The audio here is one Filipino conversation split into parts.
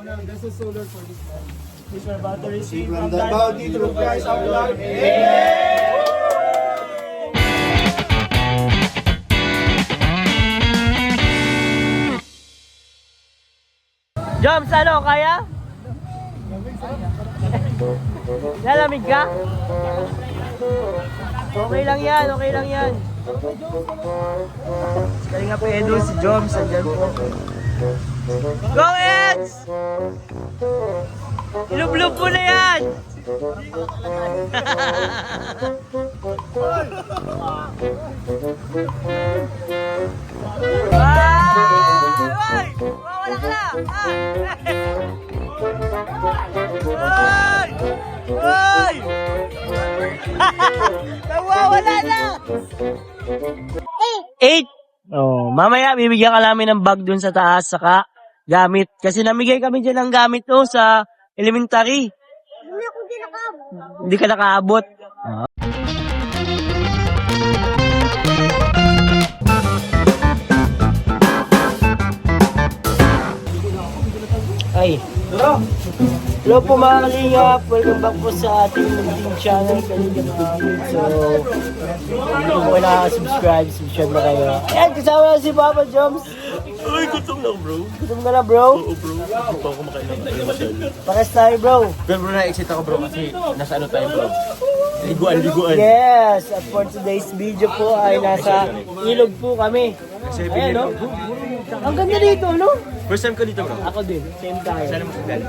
This is solar for this man. Which we're about to receive From the bounty through Christ our Lord. Joms, ano, kaya? Lalamig ka? Okay lang yan, okay lang yan. Kalinga po Edu, si Joms, andyan po. Go Eds! Ilub-lub po na yan! Ay! Wala ka na! Ay! Ay! Nawawala na! 8! Oh, mamaya bibigyan ka namin ng bag dun sa taas saka gamit. Kasi namigay kami dyan ng gamit no, sa elementary. Hindi ka nakaabot. Ay. Hello po mga kalingap. Welcome back po sa ating munting channel Kalingap namin. So, hindi po kayo nakaka-subscribe. Subscribe na kayo. Ayan, kasama na si Papa Joms. Uy, gutom na bro. Gutom ka na bro. Oo bro, gutom pa ako kumakain ng almusal. Pares tayo bro. Pero bro, na-excite ako bro kasi nasa ano tayo bro. Liguan. Yes, at for today's video po ay nasa ilog po kami. Ayan no. Ang ganda dito no. First time ko dito bro. Ako din, same tayo. Sana masagdan.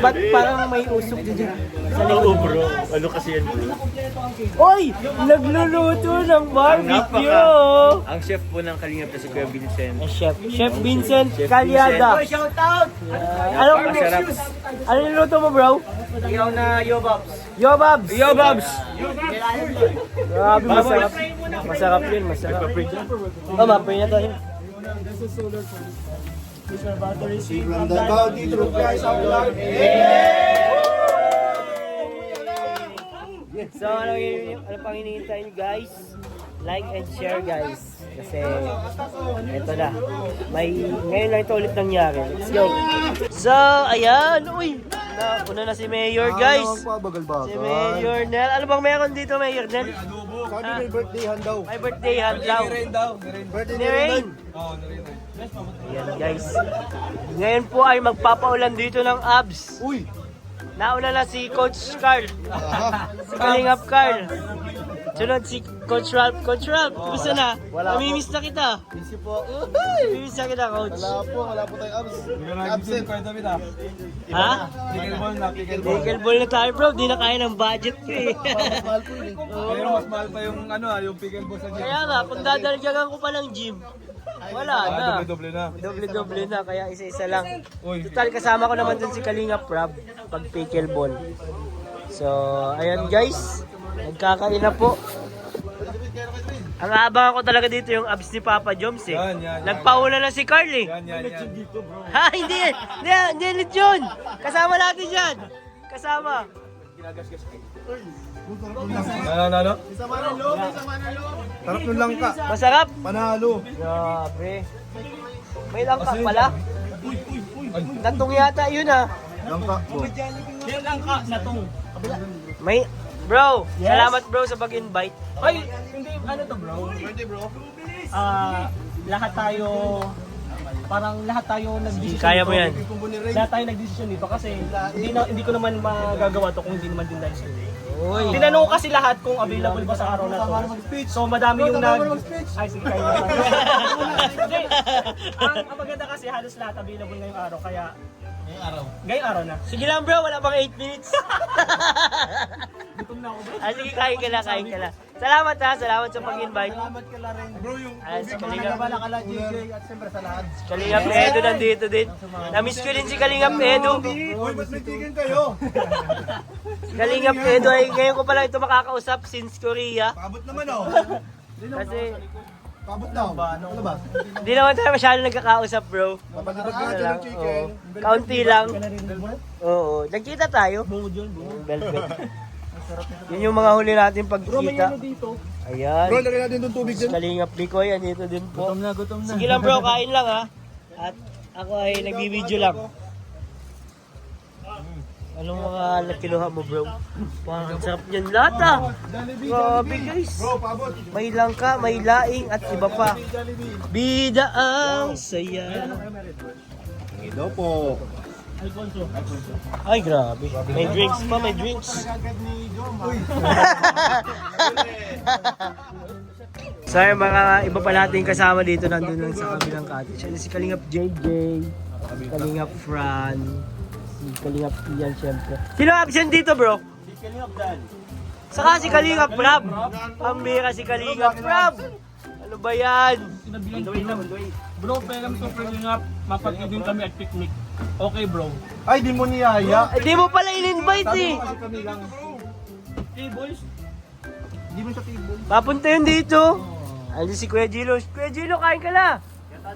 Ba't parang may usok dito sa likod? Oo bro, ano kasi yan bro. Oy! Nagluluto ng barbecue! Ang chef po ng Kalingap na si Kuya Vincent. Chef Vincent Chef Calyada. Vincent. Shout out! Masarap. Ano niluto mo bro? Ikaw na Yobabs. Yobabs! Yobabs! Grabe, masarap. Masarap yun, masarap. Oh, mapay na tayo. This is solar for this man. Which we're about to receive From the bounty through Christ our Lord. So, ano pang hinihintay nyo guys? Like and share guys. Kasi, eto na. Ngayon lang ito ulit nangyari. Let's go. So, ayan. Uy! Una na si Mayor guys. Si Mayor Nel. Ano bang meron dito Mayor Nel? Sabi may birthday hand daw. May birthday hand daw. Birthday Ni Rain. Ayan guys. Ngayon po ay magpapaulan dito ng abs. Uy! Nauna na si Coach Carl. Si Kalingap Carl. Sunod si Coach Ralph. Coach Ralph, gusto na? Namimiss na kita. Busy po. Namimiss na kita, Coach. Wala po tayong abs. Absent. Ha? Pickleball na tayo, bro. Di na kaya ng budget ko eh. Mahal po yun. Pero mas mahal pa yung ano yung pickleball sa gym. Kaya nga, pag dadalgagan ko pa ng gym, wala na. Doble na. Doble na, kaya isa-isa lang. Uy. Total, kasama ko naman dun si Kalingap Rob pag pickleball. So, ayan guys. Nagkakain na po. Ang aabangan ko talaga dito yung abs ni Papa Joms eh. Yan. Nagpauna na si Carl eh. Yan. Ha, hindi ulit yun. Kasama natin yan. Kasama. Ano? Sarap nun lang ka. Masarap. Panalo. Grabe. May langka pala. Natong yata yun ah. Langka po. May, bro, salamat bro sa pag-invite. Ay, hindi, ano to bro? Birthday bro. Lahat tayo, parang lahat tayo nag-decision Kaya mo dito. yan. Lahat tayo nag-decision dito kasi hindi ko naman magagawa to kung hindi naman din dahil sa Uy. Tinanong ko kasi lahat kung available ba sa araw na to. So madami yung Ay, sige kayo na. Hindi. Ang maganda kasi halos lahat available ngayong araw kaya Ngayong araw na. Sige lang bro, wala pang 8 minutes. Gutom na ako bro. Sige, kain ka na. Salamat ha, salamat sa pag-invite. Salamat ka lang rin. Bro, yung Si Kalingap, kala JJ at siyempre sa lahat. Kalingap Edu nandito din. Namiss ko din si Kalingap Edu. Uy, ba't may chicken kayo? Si Kalingap Edu ay ngayon ko pala ito makakausap since Korea. Pabot naman oh. Kasi Pabot daw. Ano ba? hindi naman tayo masyado nagkakausap bro. Papagdag ka natin ng chicken. Kaunti lang. Oo, nagkita tayo. Velvet. Yun yung mga huli natin pagkita. Ayan. Bro, lagyan natin itong tubig Si dyan. Kalingap Bikoy, andito din po. Gutom na. Sige lang bro, kain lang ha. At ako ay nagbibideo lang. Anong mga nakinuha mo, bro? Parang ang sarap niyan lahat ah. Grabe guys. May langka, may laing at iba pa. Bida ang saya. Ito po. Ay, grabe. May drinks pa, may drinks. So, yung mga iba pa natin kasama dito nandun lang sa kabilang cottage. Si Kalingap JJ, si Kalingap Fran, si Kalingap Ian syempre. Sino absent dito, bro? Si Kalingap Dan. Saka si Kalingap Rab. Pambira si Kalingap Rab. Ano ba yan? Bro, pairam to Kalingap. Mapag-idin kami at picnic. Okay, bro. Ay, di mo niyaya. Hindi mo pala in-invite eh. Kasi kami lang. Hey, boys. Di mo siya table. Papunta yun dito. Andiyan si Kuya Gilo. Kuya Gilo, kain ka na.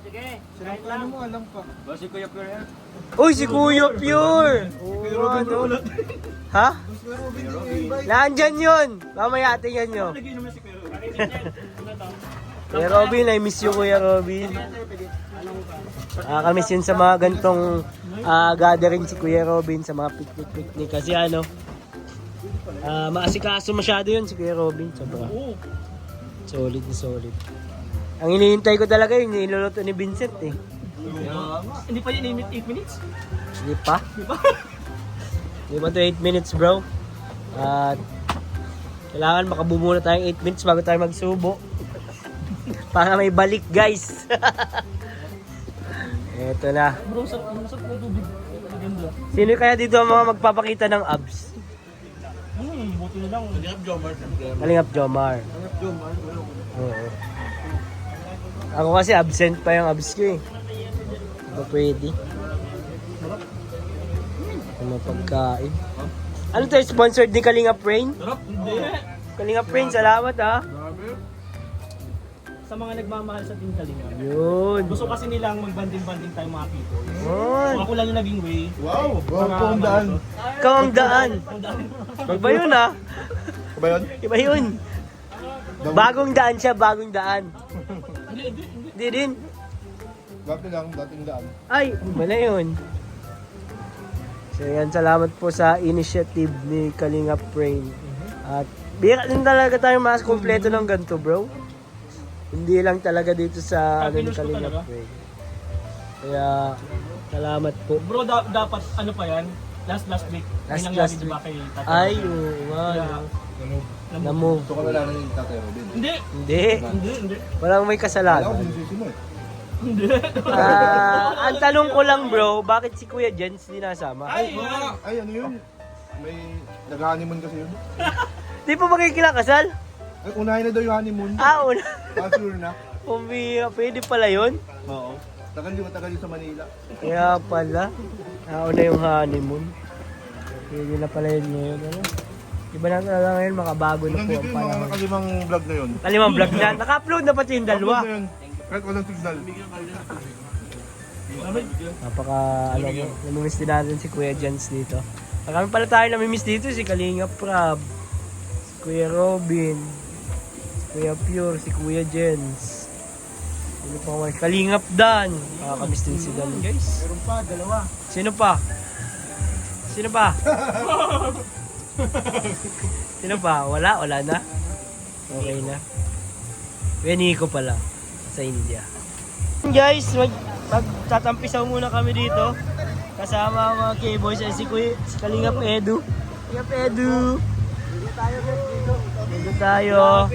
Sige. Ano mo alam pa? Ba, si Kuya Pure yan? Uy, si Kuya Pure. Oh, ano? Ha? Nandyan yun. Mamaya tingnan nyo. Lagi naman si Kuya Robin. Kuya Robin, I miss you Kuya Robin. Kamiss yun sa mga gantong gathering si Kuya Robin sa mga picnic. Kasi ano, maasikaso masyado yun si Kuya Robin. Sobra. Solid na solid. Ang hinihintay ko talaga yung niluluto ni Vincent eh. Hindi pa yun 8 minutes? Hindi pa? Hindi pa to 8 minutes bro. At kailangan makabuo na tayong 8 minutes bago tayo magsubo. Para may balik guys. Eto na. Bro, sa tubig. Ganda. Sino kaya dito ang mga magpapakita ng abs? Buti na lang. Kalingap Jomar. Oo. Ako kasi absent pa yung abs ko eh. Hindi ba pwede? Ano pagkain? Ano to? Sponsored ni Kalingap Rain? Sarap, hindi. Kalingap Rain, salamat ha. Sa mga nagmamahal sa Team Kalingap. Yun. Gusto kasi nilang magbanding-banding tayo mga people. Yun. Kung ako lang yung naging way. Wow! Wow po ang daan. Ikaw ang daan. Iba yun ha. Ba yun? Iba yun. Bagong daan siya, bagong daan. Hindi din. Dati lang, dating daan. Ay, mali yun. So yan, salamat po sa initiative ni Kalingap Rain. At bira din talaga tayo mas kompleto ng ganito bro. Hindi lang talaga dito sa ano, ni Happiness ko Kalingap talaga. Rain. Kaya, salamat po. Bro, dapat ano pa yan? Last week. May nangyari Last diba week. kay Tatay? Ay, oo nga. Kaya, no. Namove. Gusto ko na lang yung Tatay Robin. Hindi. Hindi. Walang may Alam ko kasalanan. sinususi mo eh. Hindi. Ang tanong ko lang bro, bakit si Kuya Jens di nasama? Ay, Ay, ano yun? May nag-honeymoon kasi yun. Di pa magkikilakasal? Ay, unahin na daw yung honeymoon. Una. Sure na. Pwede pala yun? Oo. Tagal di matagal yun sa Manila. Kaya pala, nauna yung honeymoon. Pwede na pala yun ngayon. Ano? Iba na talaga ngayon, makabago na po Nandito ang yung mga panahon. nakalimang vlog na yun. Kalimang vlog na. Naka-upload na pati yung dalawa. Upload na yun. Kahit walang signal. Napaka, namimiss din natin si Kuya Jens dito. Marami pala tayo namimiss dito, si Kalingap Prab, si Kuya Robin, si Kuya Pure, si Kuya Jens. Sino pa kaman? Kalingap Dan. Nakakamiss din si Dan, guys. Meron pa, dalawa. Sino pa? Sino pa? Sino pa? Wala na? Okay na. Kuya Nico pala sa India. Guys, magtatampisaw muna kami dito. Kasama ang mga K-boys at si Kalingap Edu. Kalingap Edu. Dito tayo.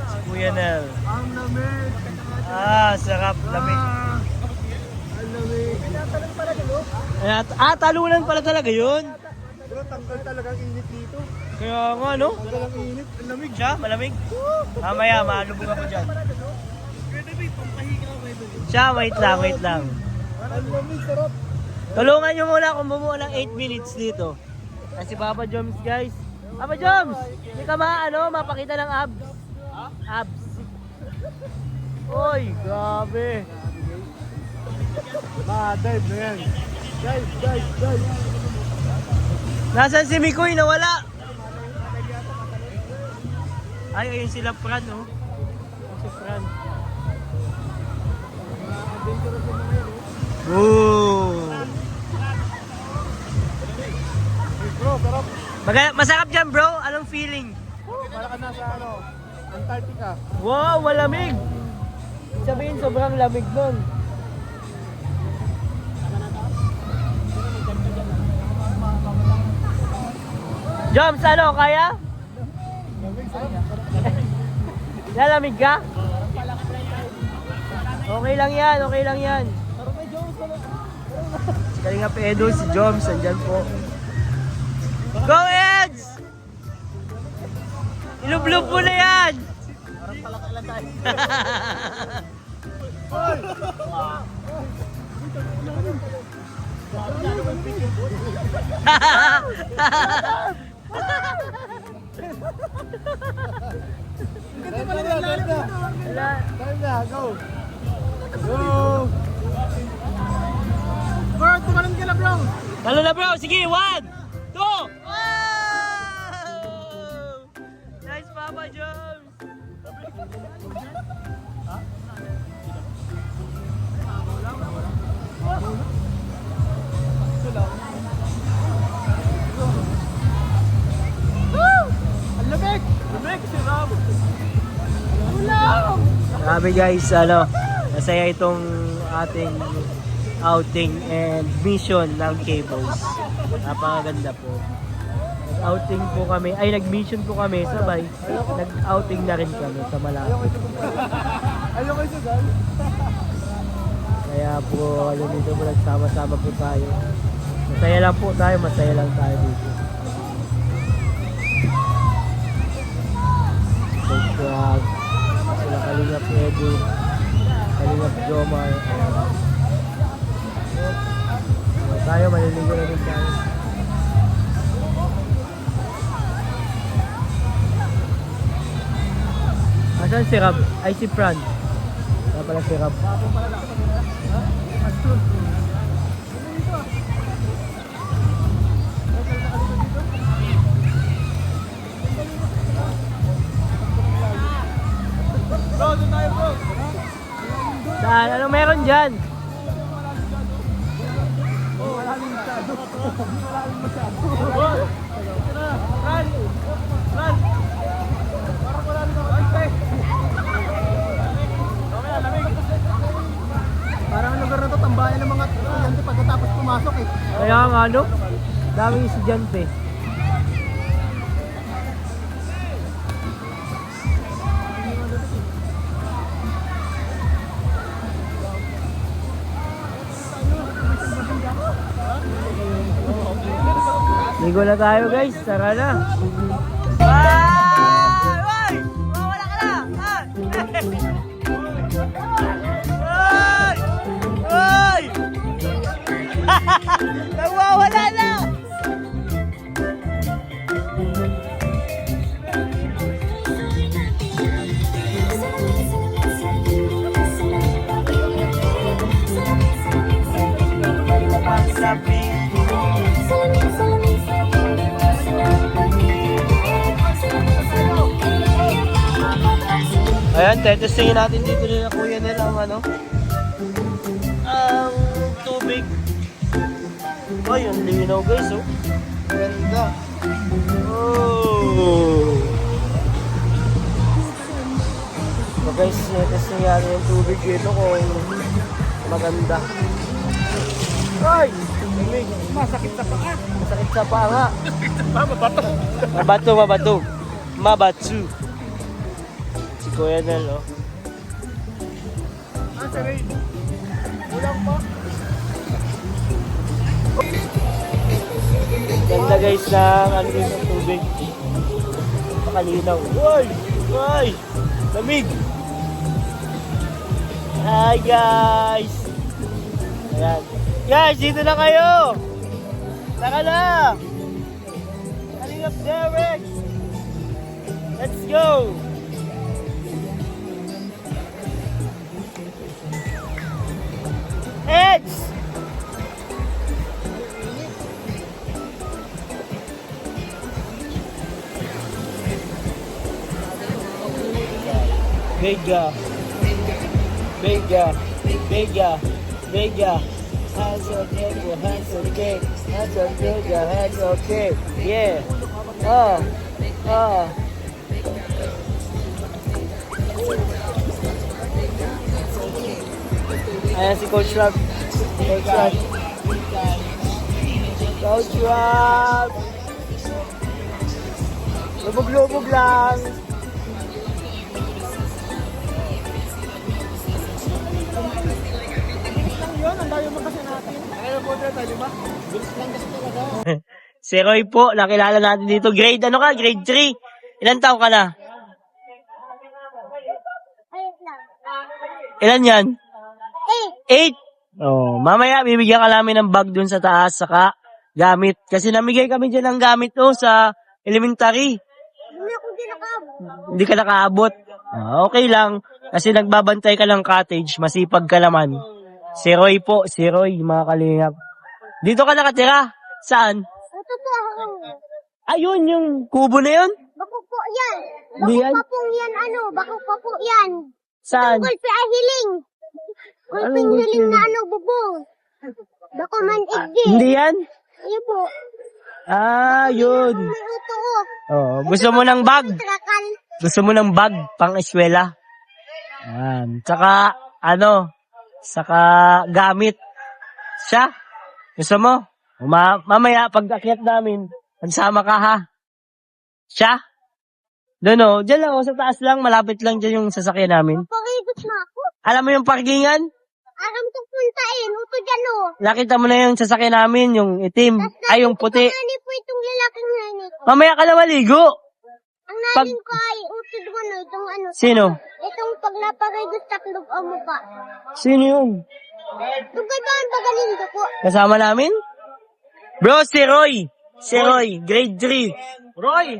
Si Kuya Nel. Sarap. Lamig. Talunan pala talaga yun. Pero tanggal talaga ang init dito. Kaya nga, no? Tanggal ang init. Ang lamig. Siya, malamig. Mamaya, malubog ako dyan. Siya, wait lang. Ang lamig, sarap. Tulungan nyo muna kung bumuo ng 8 minutes dito. Kasi Papa Joms, guys. Papa Joms! Hindi ka mapakita ng abs. Abs. Uy, grabe. Dive na yan. Dive. Nasaan si Mikoy? Nawala. Ay, ayun sila Fran, oh. Si Fran. Boom! Masarap dyan bro, anong feeling? Para ka nasa Antarctica. Wow, malamig! Sabihin, sobrang lamig nun. Joms, ano, kaya? Lalamig ka? Okay lang yan, okay lang yan. Kalinga Pedro, si Joms, andyan po. Go Eds! Ilublog mo na yan! Parang palakailan tayo. Time na, go! Go! Bro, tumalon ka na bro! Talo na bro, sige, 1, 2! Wow! Nice Papa Jones! Ang lamig! Lamig si Rob! Grabe guys, ano, masaya itong ating outing and mission ng Cables. Napakaganda po. Nag-outing po kami, ay nag-mission po kami, sabay. Nag-outing na rin kami sa malapit. Ayoko ito guys! Kaya po, alam dito po, nagsama-sama po tayo. Masaya lang po tayo, masaya lang tayo dito. Subscribe. Sila Kalingap Edu, Kalingap Jomar. Tayo, maliligo na din tayo. Asan si Rab? Ay, si Fran. Wala pala si Rab. Bro, doon tayo bro! Saan? Anong meron dyan? Malalim masyado. Malalim masyado. Run! Run! Parang malalim ako. Ay, okay na, lamig. Parang ang lugar na to, tambayan ng mga estudyante pagkatapos pumasok eh. Kaya nga ano? Daming estudyante. Ligo na tayo guys, tara na. Ay! Wala ka na! Ay! Ay! Nagwawala na! Ayan, testingin natin dito na kuya nila ang ano, ang tubig. Ay, ang linaw guys, oh. Ganda. Oh. So guys, testingin natin yung tubig dito kung maganda. Ay! Lamig. Masakit sa paa. Masakit sa paa nga. Mabato. Mabato, mabato. Mabatsu. Si Kuya Nel, oh. Ah, saray. Ulang pa. Ganda guys ng ano din ng tubig. Pakalinaw. Uy! Uy! Lamig! Hi guys! Ayan. Guys, dito na kayo! Saka na! Kalingap Derek! Let's go! Edge! Vega. Vega. Vega. Vega. Hands okay, your hands okay. Hands okay, your hands okay. Yeah. Oh. Oh. Ayan si Coach Rob. Coach Rob. Coach Rob. Lubog-lubog lang. Yun, ang layo mo kasi natin. Ano po tayo, di ba? Bilis lang kasi talaga. Si Roy po, nakilala natin dito. Grade ano ka? Grade 3. Ilan taon ka na? Ilan yan? 8. Oh, mamaya bibigyan ka namin ng bag dun sa taas saka gamit. Kasi namigay kami dyan ng gamit sa elementary. Hindi ka nakaabot. Ah, okay lang. Kasi nagbabantay ka ng cottage. Masipag ka naman. Si Roy po. Si Roy, mga kalingap. Dito ka nakatira? Saan? Ito po ako. Ayun, yung kubo na yun? Bako po yan. Hindi Bako yan? pa po yan ano. Bako pa po yan. Saan? Gulpi ay hiling. Gulping Anong gulpi hiling na hiling? ano bubong. Bako man igdi. Hindi yan? Iyo po. Ah, yun. May uto o. Oh, gusto mo ng bag? Trakal. Gusto mo ng bag pang eskwela? Yan. Tsaka, saka gamit. Siya? Gusto mo? Mamaya, pag akyat namin, magsama ka ha? Siya? Doon o, dyan lang o, sa taas lang, malapit lang dyan yung sasakyan namin. Pakigot na ako. Alam mo yung parkingan? Aram to puntain. Uto dyan o. Nakita mo na yung sasakyan namin, yung itim, ay yung puti. Nani po itong lalaking nani ko. Mamaya ka na maligo. Ang Pag- nanin ko ay uto doon o. Itong ano. Sino? Itong pag napakigot sa klub o mo pa. Sino yun? Tugay ba ang pagaling ko po? Kasama namin? Bro, si Roy. Si Roy, grade 3. Roy,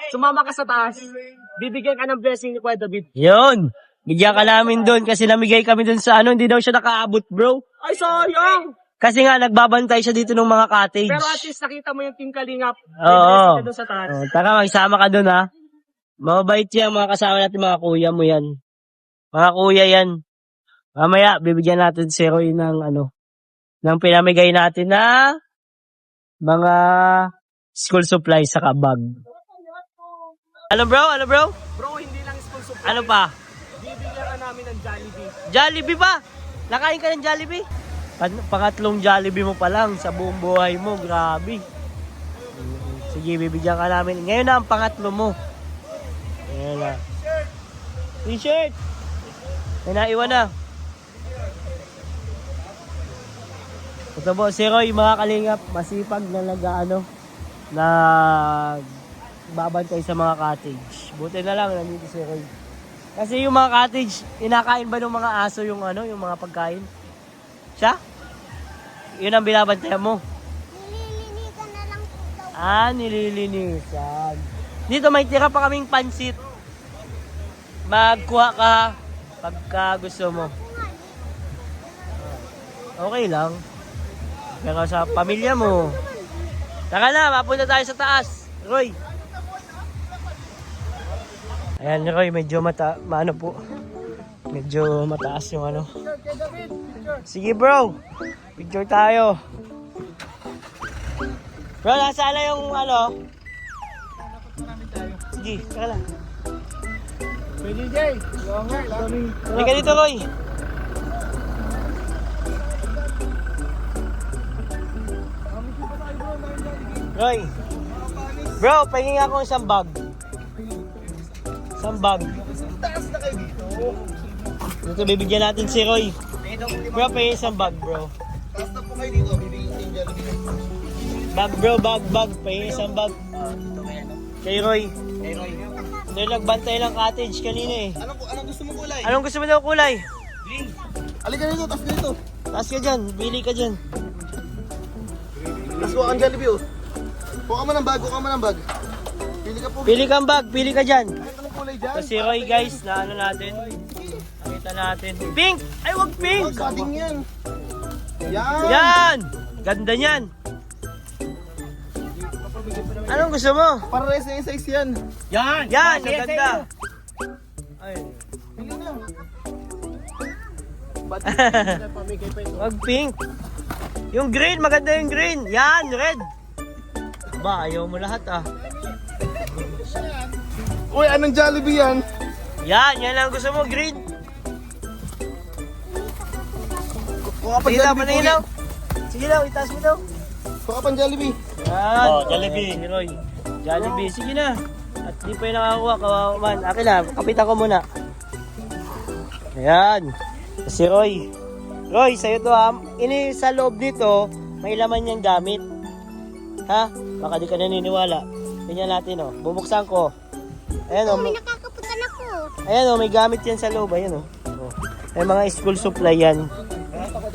sumama ka sa taas. Bibigyan ka ng blessing ni Kuya David. Yun. Bigyan ka namin doon kasi namigay kami doon sa hindi daw siya nakaabot, bro. Ay, sayang! Kasi nga, nagbabantay siya dito ng mga cottage. Pero at least nakita mo yung Team Kalingap. Oo. Doon sa taas. Oh, tara, magsama ka doon, ha. Mabait yan, mga kasama natin, mga kuya mo yan. Mga kuya yan. Mamaya, bibigyan natin si Roy ng ng pinamigay natin na mga school supplies sa bag. Ano bro? Ano bro? Bro, hindi lang school supply. Ano pa? Bibigyan ka namin ng Jollibee. Jollibee pa? Nakain ka ng Jollibee? Pangatlong Jollibee mo pa lang sa buong buhay mo. Grabe. Sige, bibigyan ka namin. Ngayon na ang pangatlo mo. Ayan na. T-shirt! May naiwan na. Ito po, si Roy, mga kalingap, masipag na babantay sa mga cottage. Buti na lang, nandito si Roy. Kasi yung mga cottage, inakain ba ng mga aso yung yung mga pagkain? Siya? Yun ang binabantayan mo. Nililinisan na lang po daw. Ah, nililinisan. Dito may tira pa kaming pansit. Magkuha ka pagka gusto mo. Okay lang. Pero sa pamilya mo. Tara na, mapunta tayo sa taas. Roy. Ayan, Roy, medyo po. Medyo mataas yung Sige bro, picture tayo. Bro, nasaan na yung Sige, tara lang. Pwede, Jay. Longer. Halika dito, Roy. Roy. Bro, pahingin ako isang bag. Isang bag. Taas na kayo dito. Dito, bibigyan natin si Roy. Bro, pahingin isang bag, bro. Taas na po kayo dito. Bibigyan sa inyo Jollibee. Bag, bro, bag. Pahingin isang bag. Kay Roy. Dahil nagbantay ng cottage kanina eh. Anong gusto mo kulay? Anong gusto mo daw kulay? Alika dito, taas dito. Taas ka dyan, bili ka dyan. Tapos kuha kang Jollibee oh. Kuha ka man ng bag, kuha ka man ng bag. Pili ka po. Pili kang bag, pili ka dyan. Anong kulay dyan? So si Roy guys, na natin. Nakita natin. Pink! Ay, wag pink! Oh, gading yan. Yan. Yan! Ganda niyan. Anong gusto mo? Para rin sa size yan. Yan! Yan, ang ganda. Ay. Pili na. Wag pink. Yung green, maganda yung green. Yan, red. Ba, ayaw mo lahat ah. Uy, anong Jollibee yan? Yan lang gusto mo, green. Kuha pa Sige lang, Jollibee, paningin daw. Sige lang, itaas mo daw. Kuha pa Jollibee. Yan. Oh, Jollibee. Si Roy. Jollibee, sige na. At di pa yung nakakuha, kawawa man. Akin na, kapitan ko muna. Ayan. Si Roy. Roy, sa'yo to ha. Ini sa loob nito, may laman niyang gamit. Ha? Baka di ka naniniwala. Tingnan natin oh. Bubuksan ko. Ayan oh. May nakakaputan ako. Ayan oh, may gamit yan sa loob. Ayan oh. Oh. May mga school supply yan.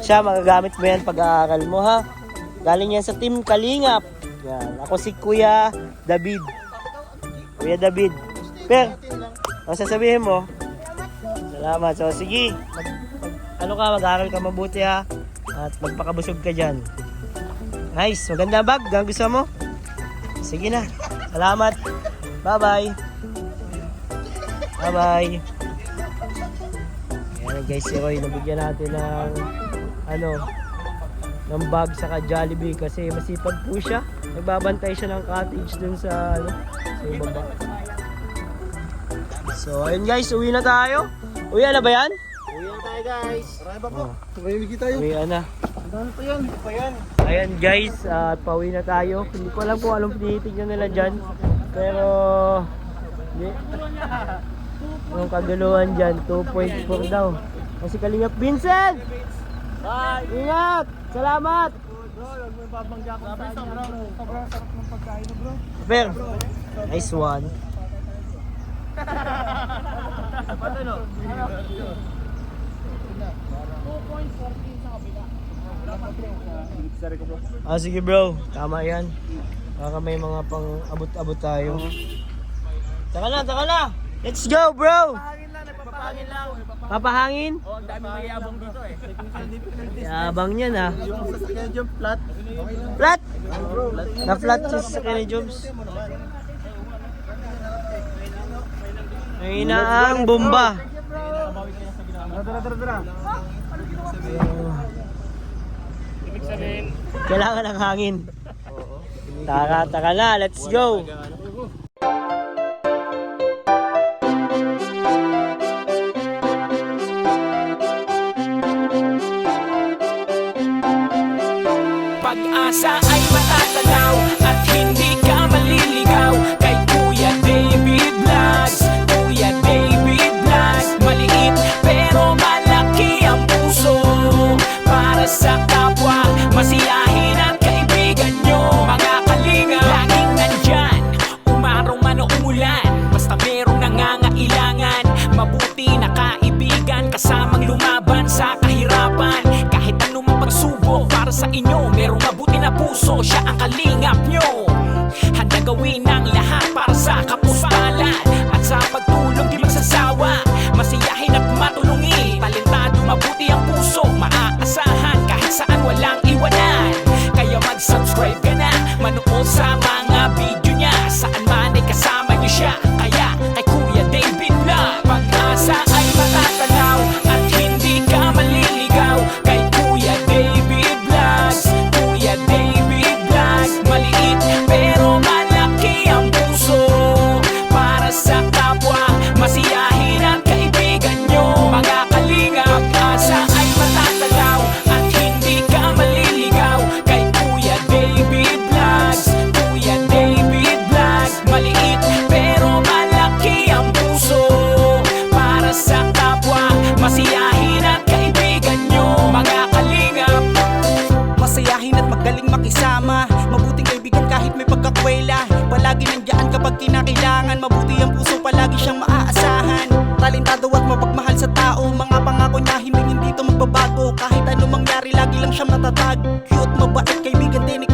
Siya, magagamit mo yan pag-aaral mo ha. Galing yan sa Team Kalingap. Yan. Ako si Kuya David. Kuya David. Per, ang sasabihin mo? Salamat. So sige. Mag-aaral ka mabuti ha. At magpakabusog ka dyan. Nice. Maganda bag. Gang gusto mo? Sige na. Salamat. Bye-bye. Bye-bye. Ayan guys, si Roy, nabigyan natin ng bag saka Jollibee kasi masipag po siya. Nagbabantay siya ng cottage dun sa sa ibaba. So, ayun guys, uwi na tayo. Uwi na ba yan? Uwi na tayo guys. Marami pa po. Tumimigi tayo. Uwi na. Ano pa yan? Pa yan. Ayan guys, at pauwi na tayo. Hindi ko alam kung anong tinitignan nila dyan. Pero, hindi. Yung kaguluhan dyan, 2.4 daw. Kasi Kalingap Vincent! Bye! Ingat! Salamat! Ver, nice one. Sige bro, tama yan. Baka may mga pang abot-abot tayo. Taka na! Let's go bro! Papahangin? Oh, ang dami mayabang dito eh. Yabang yan ha. Yung sasakyan dyan, flat. Flat! Na-flat sa Kenny Jobs. May inaang bomba. Kailangan ng hangin. Taka na, let's go! Pag-asa ay matatanaw at hindi ka maliligaw kay Kuya David Vlogs. Kuya David Vlogs, maliit pero malaki ang puso para sa kapwa, masiyahin at kaibigan nyo. Mga kalinga, laging nandyan, umaraw man o umulan, basta merong nangangailangan. Mabuti na kaibigan, kasamang lumaban sa kahirapan. Kahit anumang pagsubok para sa inyo, merong mabuti na puso, siya ang kalingap nyo. Handa gawin ang lahat para sa kapustalan at sa pagtulong di magsasawa, masiyahin at matulungin. Talentado, mabuti ang puso, maaasahan kahit saan walang iwanan. Kaya mag-subscribe ka na, manood sa mga video niya, saan man ay kasama niyo siya. Kaya kay Kuya David Vlog, pag-asa ay matatanaw at hindi ka maliligaw kay Kuya David Vlogs. Kuya David Vlogs, maliit pero malaki ang puso para sa kapwa, masiyahin at kaibigan nyo. Mga kalinga, pag-asa ay matatanaw at hindi ka maliligaw kay Kuya David Vlogs. Kuya David Vlogs, maliit pero malaki ang puso para sa kapwa, masiyahin at kaibigan nyo. Mga kalingap, masayahin at magaling makisama, mabuting kaibigan kahit may pagkakwela. Palagi nandiyan kapag kinakailangan, mabuti ang puso, palagi siyang maaasahan. Talentado at mapagmahal sa tao, mga pangako niya hindi ito magbabago. Kahit anong mangyari, lagi lang siyang matatag. Cute, mabait, kaibigan din ni